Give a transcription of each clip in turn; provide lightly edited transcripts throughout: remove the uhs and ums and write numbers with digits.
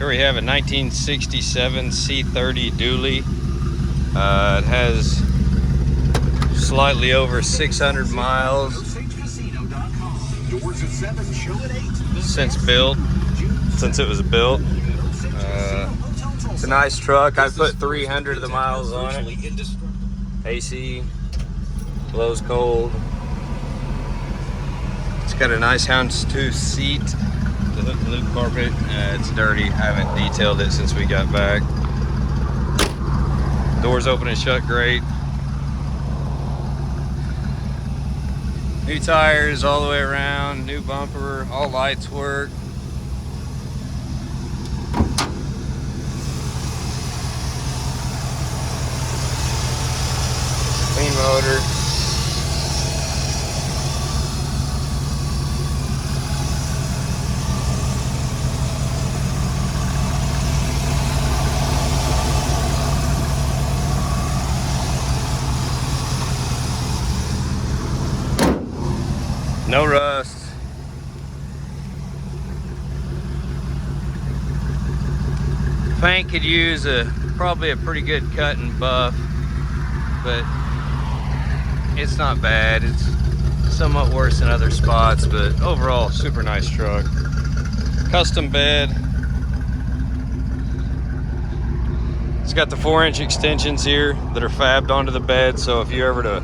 Here we have a 1967 C30 dually. It has slightly over 600 miles since it was built. It's a nice truck. I put 300 of the miles on it. AC, blows cold. It's got a nice Houndstooth seat. The hook and loop carpet, it's dirty. I haven't detailed it since we got back. Doors open and shut great. New tires all the way around, new bumper, all lights work. Clean motor. No rust. Paint could use probably a pretty good cut and buff, but it's not bad. It's somewhat worse than other spots, but overall, super nice truck. Custom bed. It's got the 4-inch extensions here that are fabbed onto the bed, so if you ever to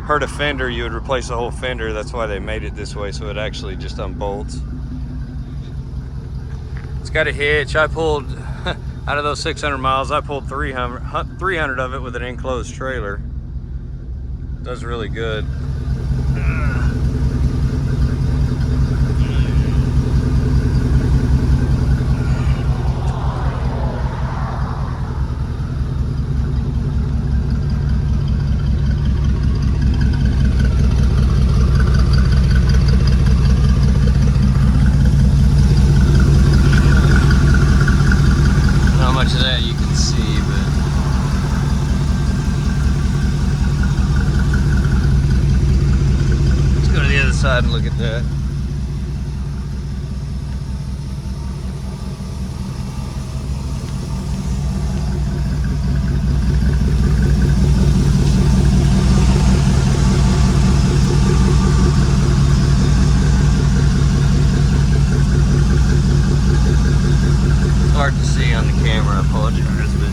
hurt a fender, you would replace the whole fender. That's why they made it this way, so it actually just unbolts. It's got a hitch. I pulled, out of those 600 miles, I pulled 300 of it with an enclosed trailer. Does really good. Much of that you can see, but let's go to the other side and look at that. Hard to see on the camera, I apologize, but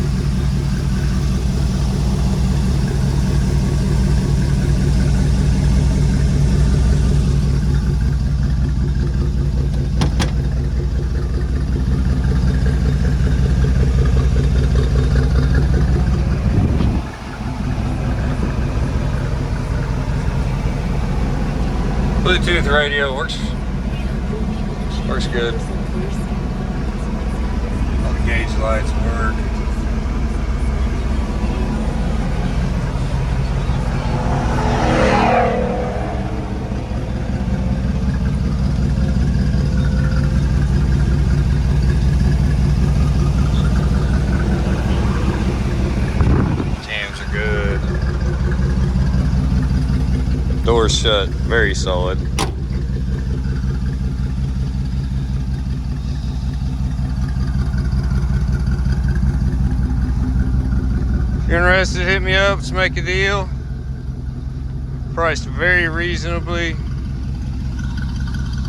Bluetooth radio works good. Gauge lights work. Jams are good. Doors shut, very solid. If you're interested, hit me up. Let's make a deal. Priced very reasonably.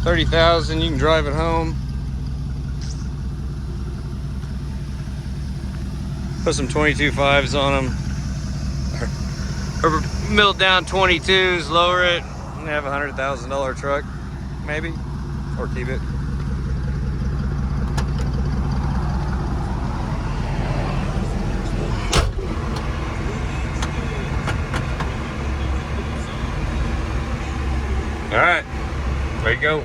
$30,000. You can drive it home. Put some 22.5s on them, or milled down 22s. Lower it, and have a $100,000 truck, maybe, or keep it. All right, there you go.